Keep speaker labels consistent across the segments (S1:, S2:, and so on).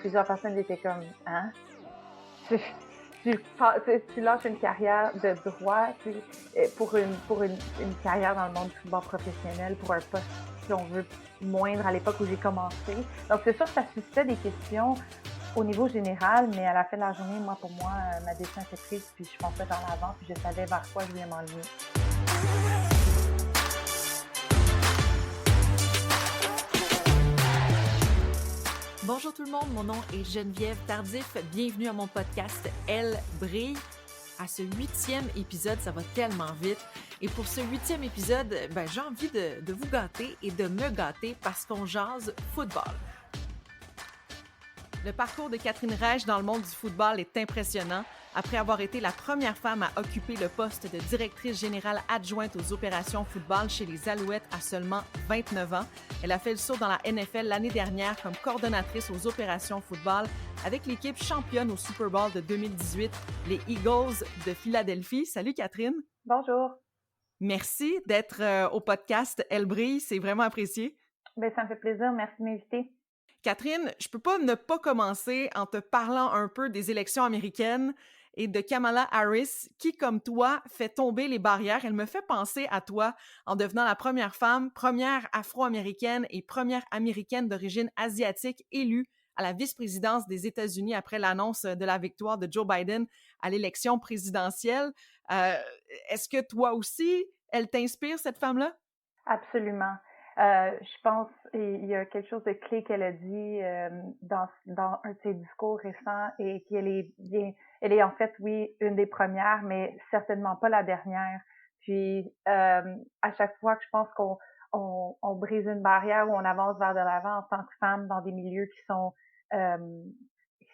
S1: plusieurs personnes étaient comme « Hein? Tu, tu lâches une carrière de droit pour une carrière dans le monde du football professionnel, pour un poste, si on veut, moindre à l'époque où j'ai commencé. » Donc, c'est sûr que ça suscitait des questions au niveau général, mais à la fin de la journée, pour moi, ma décision était prise, puis je fonçais vers l'avant, puis je savais vers quoi je voulais m'enligner.
S2: Bonjour tout le monde, mon nom est Geneviève Tardif. Bienvenue à mon podcast Elle brille. À ce 8e épisode, ça va tellement vite. Et pour ce 8e épisode, j'ai envie de vous gâter et de me gâter parce qu'on jase football. Le parcours de Catherine Reich dans le monde du football est impressionnant. Après avoir été la première femme à occuper le poste de directrice générale adjointe aux opérations football chez les Alouettes à seulement 29 ans, elle a fait le saut dans la NFL l'année dernière comme coordonnatrice aux opérations football avec l'équipe championne au Super Bowl de 2018, les Eagles de Philadelphie. Salut Catherine!
S1: Bonjour!
S2: Merci d'être au podcast Elle brille, c'est vraiment apprécié.
S1: Ça me fait plaisir, merci de m'inviter.
S2: Catherine, je peux pas ne pas commencer en te parlant un peu des élections américaines et de Kamala Harris, qui, comme toi, fait tomber les barrières. Elle me fait penser à toi en devenant la première femme, première afro-américaine et première américaine d'origine asiatique élue à la vice-présidence des États-Unis après l'annonce de la victoire de Joe Biden à l'élection présidentielle. Est-ce que toi aussi, elle t'inspire, cette femme-là?
S1: Absolument. Je pense il y a quelque chose de clé qu'elle a dit dans un de ses discours récents et elle est en fait, oui, une des premières, mais certainement pas la dernière. Puis à chaque fois que je pense qu'on brise une barrière ou on avance vers de l'avant en tant que femme dans des milieux qui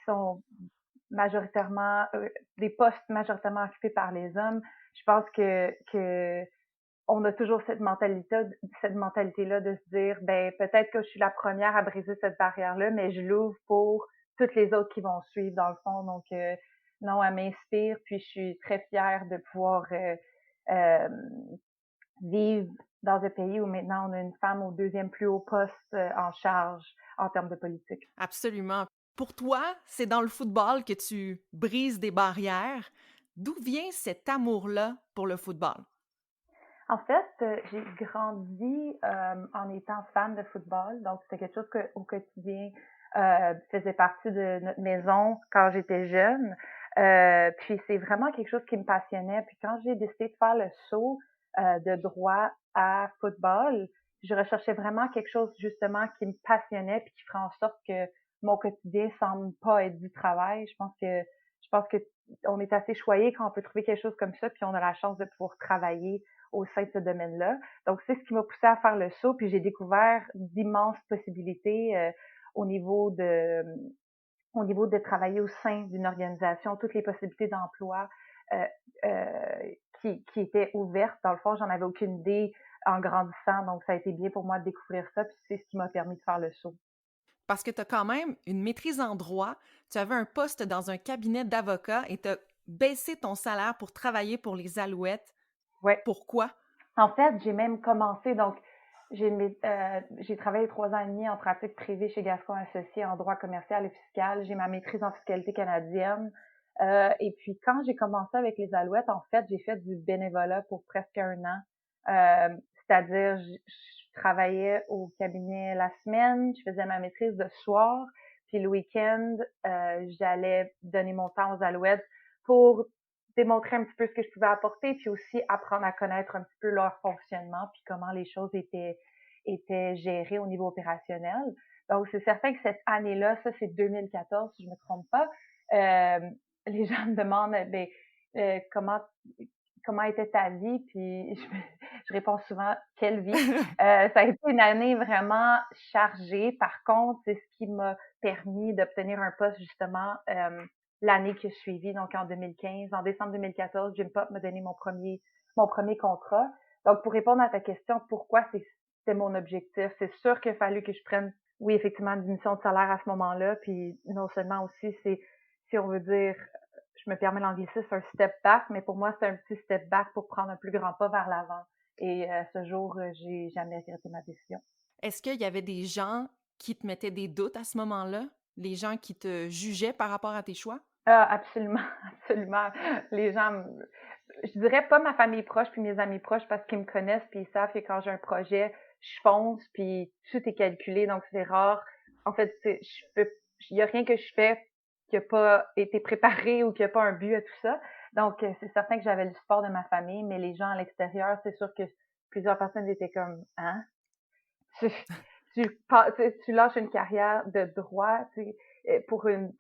S1: sont majoritairement des postes majoritairement occupés par les hommes, je pense que on a toujours cette mentalité-là de se dire, peut-être que je suis la première à briser cette barrière-là, mais je l'ouvre pour toutes les autres qui vont suivre dans le fond. Donc, non, elle m'inspire, puis je suis très fière de pouvoir euh, vivre dans un pays où maintenant on a une femme au deuxième plus haut poste en charge en termes de politique.
S2: Absolument. Pour toi, c'est dans le football que tu brises des barrières. D'où vient cet amour-là pour le football?
S1: En fait, j'ai grandi en étant fan de football, donc c'était quelque chose que au quotidien faisait partie de notre maison quand j'étais jeune. Puis c'est vraiment quelque chose qui me passionnait. Puis quand j'ai décidé de faire le saut de droit à football, je recherchais vraiment quelque chose justement qui me passionnait puis qui ferait en sorte que mon quotidien semble pas être du travail. Je pense que on est assez choyé quand on peut trouver quelque chose comme ça, puis on a la chance de pouvoir travailler au sein de ce domaine-là. Donc, c'est ce qui m'a poussée à faire le saut, puis j'ai découvert d'immenses possibilités au niveau de au niveau de travailler au sein d'une organisation, toutes les possibilités d'emploi euh, qui étaient ouvertes. Dans le fond, j'en avais aucune idée en grandissant, donc ça a été bien pour moi de découvrir ça, puis c'est ce qui m'a permis de faire le saut.
S2: Parce que tu as quand même une maîtrise en droit, tu avais un poste dans un cabinet d'avocat et tu as baissé ton salaire pour travailler pour les Alouettes.
S1: Ouais.
S2: Pourquoi?
S1: En fait, j'ai même commencé, donc j'ai travaillé 3 ans et demi en pratique privée chez Gascon Associés en droit commercial et fiscal. J'ai ma maîtrise en fiscalité canadienne. Et puis quand j'ai commencé avec les Alouettes, en fait, j'ai fait du bénévolat pour presque 1 an. C'est-à-dire, je travaillais au cabinet la semaine, je faisais ma maîtrise le soir, puis le week-end, j'allais donner mon temps aux Alouettes pour démontrer un petit peu ce que je pouvais apporter, puis aussi apprendre à connaître un petit peu leur fonctionnement, puis comment les choses étaient gérées au niveau opérationnel. Donc, c'est certain que cette année-là, ça c'est 2014, si je me trompe pas, les gens me demandent, comment était ta vie, puis je réponds souvent, quelle vie. Ça a été une année vraiment chargée. Par contre, c'est ce qui m'a permis d'obtenir un poste justement l'année qui a suivi, donc en 2015. En décembre 2014, Jim Pop m'a donné mon premier contrat. Donc, pour répondre à ta question, pourquoi c'était mon objectif, c'est sûr qu'il a fallu que je prenne, oui, effectivement, une diminution de salaire à ce moment-là, puis non seulement aussi, c'est, si on veut dire, je me permets l'anglicisme, un step back, mais pour moi, c'est un petit step back pour prendre un plus grand pas vers l'avant. Et ce jour, j'ai jamais regretté ma décision.
S2: Est-ce qu'il y avait des gens qui te mettaient des doutes à ce moment-là? Les gens qui te jugeaient par rapport à tes choix?
S1: Ah, absolument, absolument. Les gens, je dirais pas ma famille proche puis mes amis proches parce qu'ils me connaissent puis ils savent que quand j'ai un projet, je fonce puis tout est calculé donc c'est rare. En fait, il y a rien que je fais qui a pas été préparé ou qui a pas un but à tout ça. Donc c'est certain que j'avais le support de ma famille, mais les gens à l'extérieur, c'est sûr que plusieurs personnes étaient comme hein, tu, tu lâches une carrière de droit, tu sais, pour une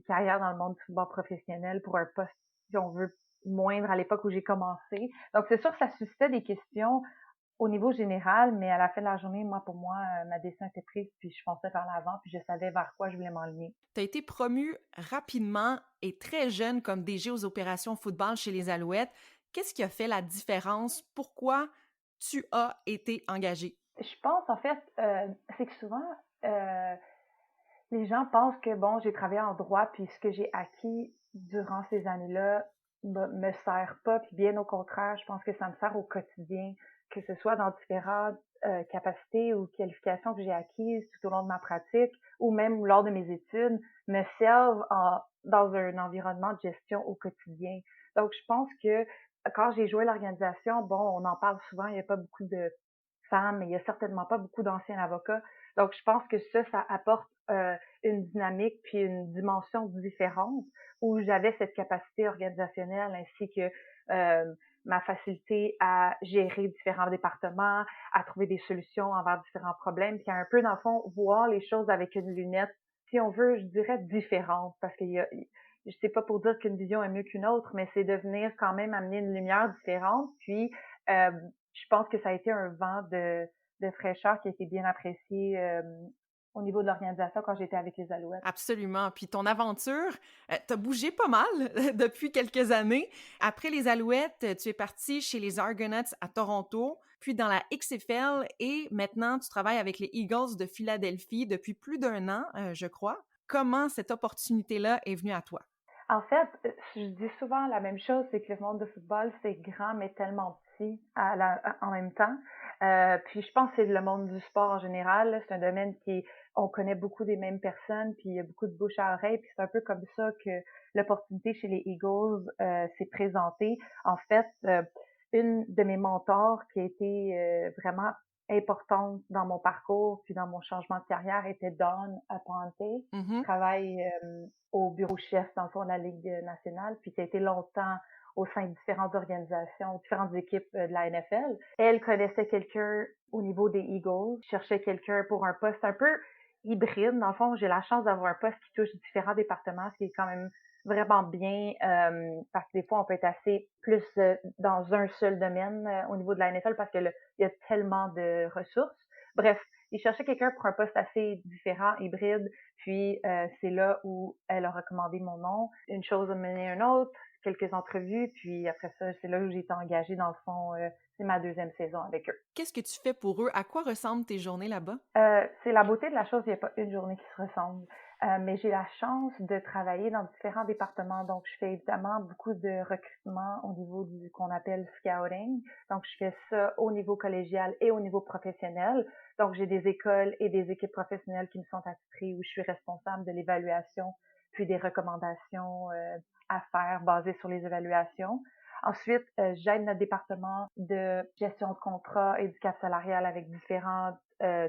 S1: carrière dans le monde du football professionnel, pour un poste, si on veut, moindre à l'époque où j'ai commencé. Donc, c'est sûr que ça suscitait des questions au niveau général, mais à la fin de la journée, pour moi, ma décision était prise, puis je fonçais par l'avant, puis je savais vers quoi je voulais m'enligner.
S2: Tu as été promu rapidement et très jeune comme DG aux opérations football chez les Alouettes. Qu'est-ce qui a fait la différence? Pourquoi tu as été engagé?
S1: Je pense, en fait, c'est que souvent, euh, les gens pensent que, bon, j'ai travaillé en droit, puis ce que j'ai acquis durant ces années-là me sert pas, puis bien au contraire, je pense que ça me sert au quotidien, que ce soit dans différentes capacités ou qualifications que j'ai acquises tout au long de ma pratique, ou même lors de mes études, me servent dans un environnement de gestion au quotidien. Donc, je pense que quand j'ai joué l'organisation, bon, on en parle souvent, il n'y a pas beaucoup de femmes, mais il y a certainement pas beaucoup d'anciens avocats. Donc, je pense que ça apporte une dynamique puis une dimension différente où j'avais cette capacité organisationnelle ainsi que ma facilité à gérer différents départements, à trouver des solutions envers différents problèmes, puis à un peu, dans le fond, voir les choses avec une lunette, si on veut, je dirais différente, parce qu'il y a, je sais pas pour dire qu'une vision est mieux qu'une autre, mais c'est de venir quand même amener une lumière différente, puis euh, je pense que ça a été un vent de fraîcheur qui a été bien apprécié au niveau de l'organisation quand j'étais avec les Alouettes.
S2: Absolument. Puis ton aventure, t'as bougé pas mal depuis quelques années. Après les Alouettes, tu es parti chez les Argonauts à Toronto, puis dans la XFL et maintenant tu travailles avec les Eagles de Philadelphie depuis plus d'1 an, je crois. Comment cette opportunité-là est venue à toi?
S1: En fait, je dis souvent la même chose, c'est que le monde de football, c'est grand, mais tellement petit en même temps. Puis je pense que c'est le monde du sport en général. Là. C'est un domaine qui, on connaît beaucoup des mêmes personnes, puis il y a beaucoup de bouche à oreille. Puis c'est un peu comme ça que l'opportunité chez les Eagles s'est présentée. En fait, une de mes mentors qui a été vraiment importante dans mon parcours puis dans mon changement de carrière était Dawn Aponte, qui
S2: Mhm.
S1: travaille au bureau chef dans le fond de la Ligue nationale, puis qui a été longtemps au sein de différentes organisations, différentes équipes de la NFL. Elle connaissait quelqu'un au niveau des Eagles, cherchait quelqu'un pour un poste un peu hybride. Dans le fond, j'ai la chance d'avoir un poste qui touche différents départements, ce qui est quand même vraiment bien parce que des fois, on peut être assez plus dans un seul domaine au niveau de la NFL parce que il y a tellement de ressources. Bref, il cherchait quelqu'un pour un poste assez différent, hybride, puis c'est là où elle a recommandé mon nom. Une chose a mené à une autre, quelques entrevues, puis après ça, c'est là où j'ai été engagée dans le fond. C'est ma deuxième saison avec eux.
S2: Qu'est-ce que tu fais pour eux? À quoi ressemblent tes journées là-bas?
S1: C'est la beauté de la chose, il n'y a pas une journée qui se ressemble. Mais j'ai la chance de travailler dans différents départements. Donc, je fais évidemment beaucoup de recrutement au niveau du qu'on appelle scouting. Donc, je fais ça au niveau collégial et au niveau professionnel. Donc, j'ai des écoles et des équipes professionnelles qui me sont attitrées où je suis responsable de l'évaluation puis des recommandations à faire basées sur les évaluations. Ensuite, j'aide notre département de gestion de contrat et du cap salarial avec différentes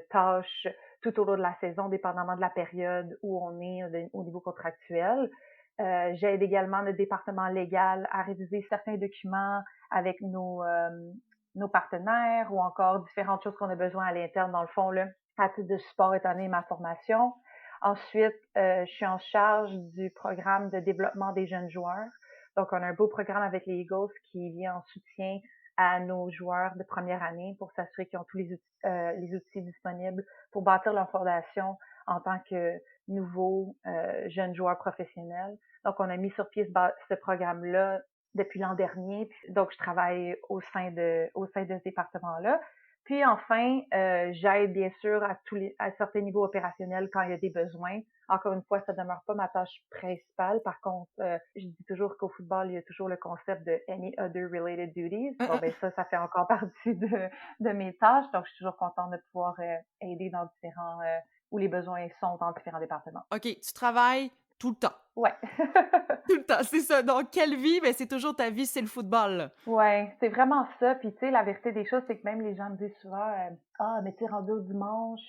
S1: tâches tout au long de la saison, dépendamment de la période où on est au niveau contractuel. J'aide également notre département légal à réviser certains documents avec nos partenaires ou encore différentes choses qu'on a besoin à l'interne, dans le fond, là, à titre de support étant donné ma formation. Ensuite, je suis en charge du programme de développement des jeunes joueurs. Donc, on a un beau programme avec les Eagles qui vient en soutien à nos joueurs de première année pour s'assurer qu'ils ont tous les outils disponibles pour bâtir leur fondation en tant que nouveaux jeunes joueurs professionnels. Donc, on a mis sur pied ce programme-là depuis l'an dernier. Donc, je travaille au sein de ce département-là. Puis enfin, j'aide bien sûr à certains niveaux opérationnels quand il y a des besoins. Encore une fois, ça demeure pas ma tâche principale. Par contre, je dis toujours qu'au football, il y a toujours le concept de any other related duties. Bon, ben ça fait encore partie de mes tâches. Donc, je suis toujours contente de pouvoir aider dans différents où les besoins sont dans différents départements.
S2: OK, tu travailles tout le temps.
S1: Ouais.
S2: Tout le temps, c'est ça. Donc, quelle vie? Ben, c'est toujours ta vie, c'est le football, là.
S1: Ouais, c'est vraiment ça. Puis tu sais, la vérité des choses, c'est que même les gens me disent souvent, ah, mais tu es rendu au dimanche,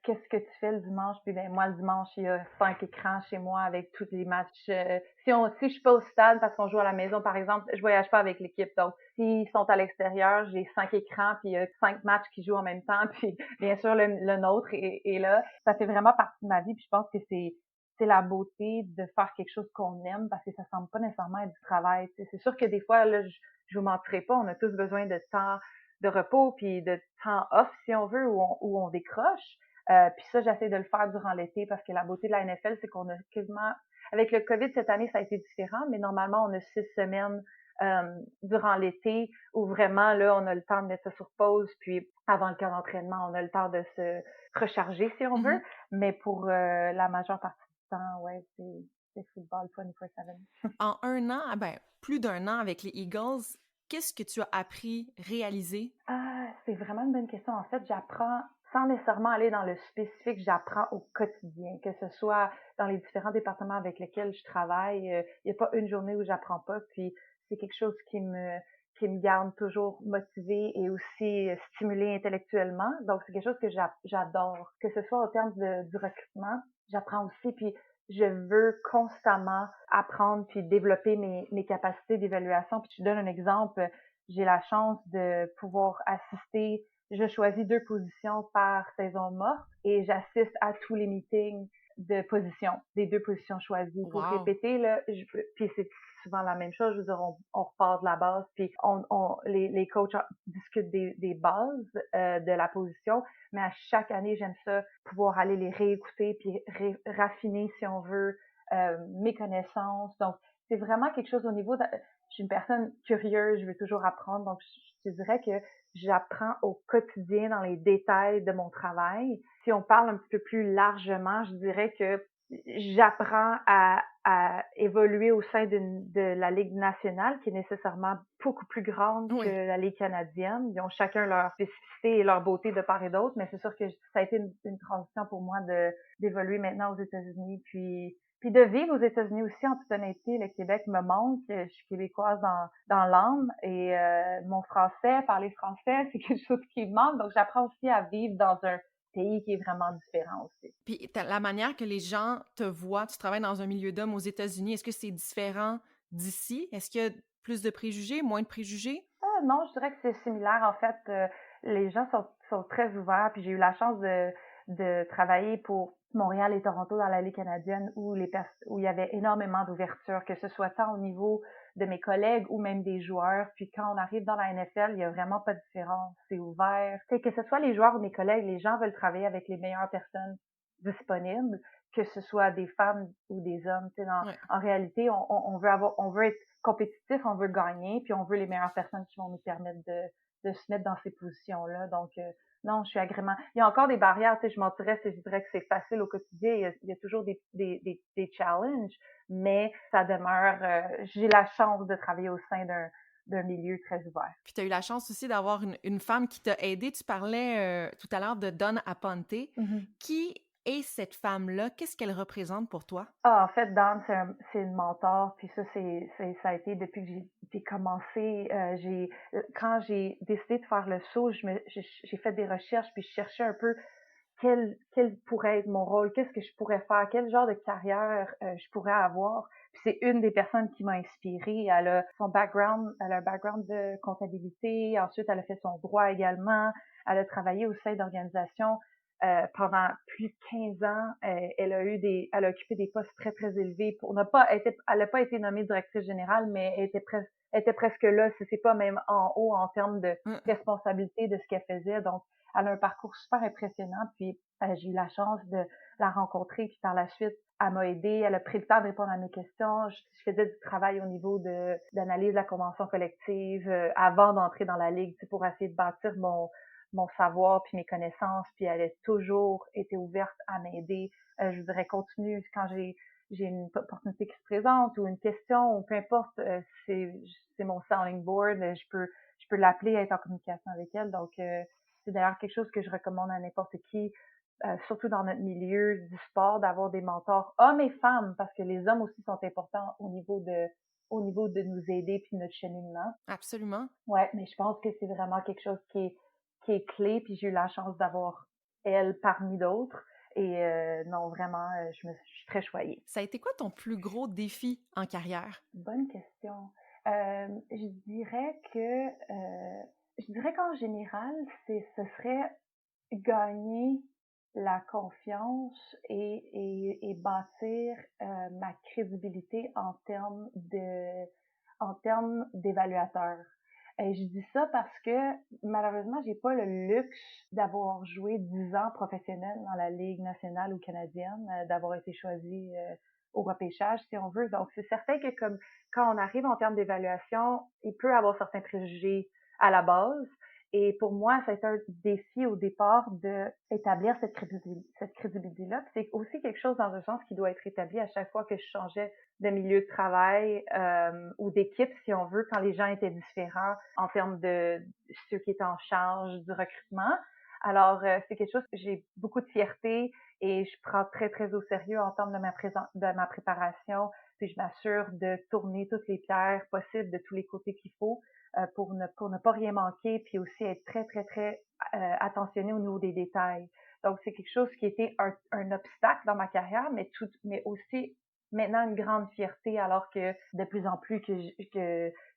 S1: qu'est-ce que tu fais le dimanche? Puis ben moi, le dimanche, il y a 5 écrans chez moi avec tous les matchs. Si je suis pas au stade parce qu'on joue à la maison, par exemple, je voyage pas avec l'équipe. Donc, s'ils sont à l'extérieur, j'ai 5 écrans, puis il y a 5 matchs qui jouent en même temps. Puis bien sûr, le nôtre est là. Ça fait vraiment partie de ma vie. Puis je pense que c'est la beauté de faire quelque chose qu'on aime parce que ça semble pas nécessairement être du travail. T'sais. C'est sûr que des fois, là, je vous mentirai pas, on a tous besoin de temps de repos puis de temps off, si on veut, où on décroche. Puis ça, j'essaie de le faire durant l'été parce que la beauté de la NFL, c'est qu'on a quasiment... Avec le COVID, cette année, ça a été différent, mais normalement, on a 6 semaines durant l'été où vraiment, là, on a le temps de mettre ça sur pause, puis avant le camp d'entraînement, on a le temps de se recharger, si on veut. Mais pour la majeure partie ouais, c'est football 24/7.
S2: En un an, ben, plus d'un an avec les Eagles, qu'est-ce que tu as appris, réalisé?
S1: Ah, c'est vraiment une bonne question. En fait, j'apprends, sans nécessairement aller dans le spécifique, j'apprends au quotidien, que ce soit dans les différents départements avec lesquels je travaille. Il n'y a pas une journée où j'apprends pas. Puis c'est quelque chose qui me garde toujours motivée et aussi stimulée intellectuellement. Donc c'est quelque chose que j'adore. Que ce soit au terme du recrutement, j'apprends aussi. Puis je veux constamment apprendre puis développer mes capacités d'évaluation. Puis je te donne un exemple. J'ai la chance de pouvoir assister. Je choisis 2 positions par saison morte et j'assiste à tous les meetings de position, des 2 positions choisies. Pour
S2: Wow!
S1: répéter, là, puis c'est souvent la même chose. Je veux dire, on repart de la base, puis les coachs discutent des bases de la position, mais à chaque année, j'aime ça, pouvoir aller les réécouter, puis raffiner, si on veut, mes connaissances. Donc, c'est vraiment quelque chose au niveau de... Je suis une personne curieuse, je veux toujours apprendre, donc je te dirais que j'apprends au quotidien dans les détails de mon travail. Si on parle un petit peu plus largement, je dirais que j'apprends à évoluer au sein de la Ligue nationale, qui est nécessairement beaucoup plus grande que
S2: Oui.
S1: la Ligue canadienne. Ils ont chacun leur spécificité et leur beauté de part et d'autre, mais c'est sûr que ça a été une transition pour moi d'évoluer maintenant aux États-Unis, puis de vivre aux États-Unis aussi, en toute honnêteté, le Québec me manque. Je suis québécoise dans l'âme et mon français, parler français, c'est quelque chose qui me manque. Donc, j'apprends aussi à vivre dans un pays qui est vraiment différent aussi.
S2: Puis la manière que les gens te voient, tu travailles dans un milieu d'hommes aux États-Unis, est-ce que c'est différent d'ici? Est-ce qu'il y a plus de préjugés, moins de préjugés?
S1: Non, je dirais que c'est similaire. En fait, les gens sont très ouverts. Puis j'ai eu la chance de travailler pour Montréal et Toronto dans la Ligue canadienne où où il y avait énormément d'ouverture, que ce soit tant au niveau de mes collègues ou même des joueurs. Puis quand on arrive dans la NFL, il y a vraiment pas de différence. C'est ouvert. C'est que ce soit les joueurs ou mes collègues, les gens veulent travailler avec les meilleures personnes disponibles, que ce soit des femmes ou des hommes.
S2: Ouais.
S1: En réalité, on veut être compétitif, on veut gagner, puis on veut les meilleures personnes qui vont nous permettre de se mettre dans ces positions-là. Donc, non, je suis agrément. Il y a encore des barrières, tu sais, je mentirais si je dirais que c'est facile au quotidien. Il y a toujours des challenges, mais ça demeure, j'ai la chance de travailler au sein d'un milieu très ouvert.
S2: Puis tu as eu la chance aussi d'avoir une femme qui t'a aidé. Tu parlais tout à l'heure de Dawn Aponte.
S1: Mm-hmm.
S2: Qui est cette femme-là? Qu'est-ce qu'elle représente pour toi?
S1: Ah, en fait, Dan, c'est une mentor, puis ça, ça a été depuis que j'ai commencé. Quand j'ai décidé de faire le saut, j'ai fait des recherches, puis je cherchais un peu quel pourrait être mon rôle, qu'est-ce que je pourrais faire, quel genre de carrière je pourrais avoir. Puis c'est une des personnes qui m'a inspirée. Elle a un background de comptabilité. Ensuite, elle a fait son droit également. Elle a travaillé au sein d'organisations pendant plus de 15 ans. Elle a occupé des postes très, très élevés. Elle n'a pas été nommée directrice générale, mais elle était presque là, si c'est pas même en haut en termes de responsabilité de ce qu'elle faisait. Donc, elle a un parcours super impressionnant. Puis, j'ai eu la chance de la rencontrer. Puis, par la suite, elle m'a aidée. Elle a pris le temps de répondre à mes questions. Je faisais du travail au niveau d'analyse de la convention collective avant d'entrer dans la ligue, pour essayer de bâtir mon savoir puis mes connaissances, puis elle a toujours été ouverte à m'aider. Je vous dirais continue quand j'ai une opportunité qui se présente ou une question ou peu importe, c'est mon sounding board, je peux l'appeler, être en communication avec elle. Donc c'est d'ailleurs quelque chose que je recommande à n'importe qui, surtout dans notre milieu du sport, d'avoir des mentors hommes et femmes, parce que les hommes aussi sont importants au niveau de nous aider puis notre cheminement.
S2: Absolument.
S1: Ouais, mais je pense que c'est vraiment quelque chose qui est clé, puis j'ai eu la chance d'avoir elle parmi d'autres. Et non, vraiment, je suis très choyée.
S2: Ça a été quoi ton plus gros défi en carrière?
S1: Bonne question. Je dirais qu'en général, ce serait gagner la confiance et bâtir ma crédibilité en termes d'évaluateur. Et je dis ça parce que malheureusement, j'ai pas le luxe d'avoir joué 10 ans professionnel dans la Ligue nationale ou canadienne, d'avoir été choisie au repêchage, si on veut. Donc, c'est certain que comme quand on arrive en termes d'évaluation, il peut y avoir certains préjugés à la base. Et pour moi, ça a été un défi au départ d'établir cette crédibilité-là. Puis c'est aussi quelque chose dans un sens qui doit être établi à chaque fois que je changeais de milieu de travail ou d'équipe, si on veut, quand les gens étaient différents en termes de ceux qui étaient en charge du recrutement. Alors, c'est quelque chose que j'ai beaucoup de fierté et je prends très, très au sérieux en termes de ma préparation. Puis je m'assure de tourner toutes les pierres possibles de tous les côtés qu'il faut pour ne pas rien manquer, puis aussi être très, très, très attentionné au niveau des détails. Donc, c'est quelque chose qui était un obstacle dans ma carrière, mais aussi maintenant une grande fierté, alors que de plus en plus que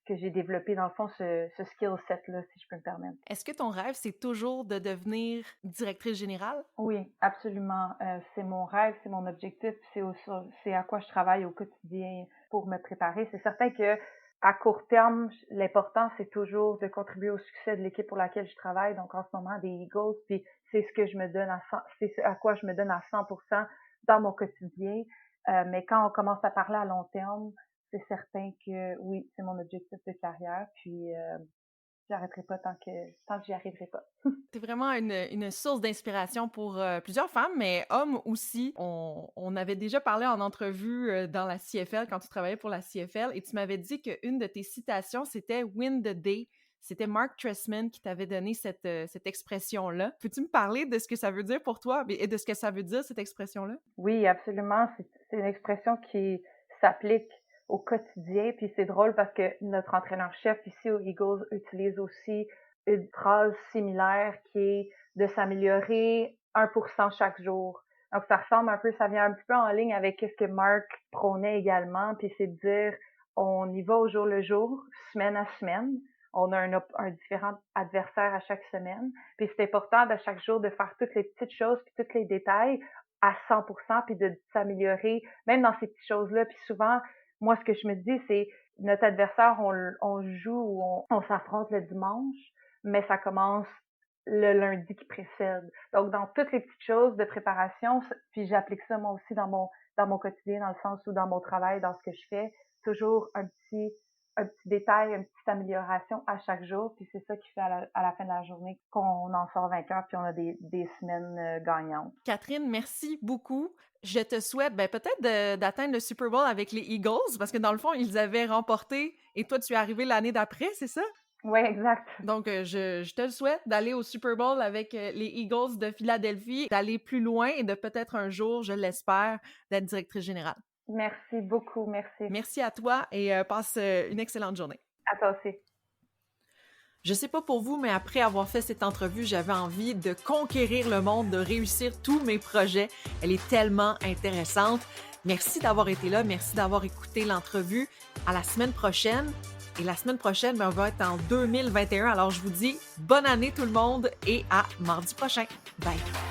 S1: j'ai développé, dans le fond, ce skill set-là, si je peux me permettre.
S2: Est-ce que ton rêve, c'est toujours de devenir directrice générale?
S1: Oui, absolument. C'est mon rêve, c'est mon objectif, c'est à quoi je travaille au quotidien pour me préparer. C'est certain que à court terme, l'important, c'est toujours de contribuer au succès de l'équipe pour laquelle je travaille. Donc, en ce moment, des Eagles, puis c'est ce que je me donne c'est à quoi je me donne à 100% dans mon quotidien. Mais quand on commence à parler à long terme, c'est certain que oui, c'est mon objectif de carrière. Puis, j'arrêterai pas tant que j'y arriverai pas.
S2: C'est vraiment une source d'inspiration pour plusieurs femmes, mais hommes aussi. On avait déjà parlé en entrevue dans la CFL, quand tu travaillais pour la CFL, et tu m'avais dit qu'une de tes citations, c'était « Win the day ». C'était Mark Trestman qui t'avait donné cette expression-là. Peux-tu me parler de ce que ça veut dire pour toi et de ce que ça veut dire, cette expression-là?
S1: Oui, absolument. C'est une expression qui s'applique au quotidien. Puis c'est drôle parce que notre entraîneur-chef ici aux Eagles utilise aussi une phrase similaire qui est de s'améliorer 1% chaque jour. Donc ça ressemble un peu, ça vient un petit peu en ligne avec ce que Mark prônait également. Puis c'est de dire, on y va au jour le jour, semaine à semaine. On a un différent adversaire à chaque semaine. Puis c'est important de chaque jour de faire toutes les petites choses puis tous les détails à 100%, puis de s'améliorer, même dans ces petites choses-là. Puis souvent, moi, ce que je me dis, c'est notre adversaire, on joue ou on s'affronte le dimanche, mais ça commence le lundi qui précède. Donc, dans toutes les petites choses de préparation, puis j'applique ça moi aussi dans mon quotidien, dans le sens où dans mon travail, dans ce que je fais, toujours un petit détail, une petite amélioration à chaque jour, puis c'est ça qui fait à la fin de la journée qu'on en sort vainqueur, puis on a des semaines gagnantes.
S2: Catherine, merci beaucoup. Je te souhaite peut-être d'atteindre le Super Bowl avec les Eagles, parce que dans le fond, ils avaient remporté et toi, tu es arrivé l'année d'après, c'est ça?
S1: Oui, exact.
S2: Donc, je te le souhaite d'aller au Super Bowl avec les Eagles de Philadelphie, d'aller plus loin et de peut-être un jour, je l'espère, d'être directrice générale.
S1: Merci beaucoup, merci.
S2: Merci à toi et passe une excellente journée.
S1: À toi aussi.
S2: Je sais pas pour vous, mais après avoir fait cette entrevue, j'avais envie de conquérir le monde, de réussir tous mes projets. Elle est tellement intéressante. Merci d'avoir été là, merci d'avoir écouté l'entrevue. À la semaine prochaine. Et la semaine prochaine, on va être en 2021. Alors, je vous dis bonne année tout le monde et à mardi prochain. Bye!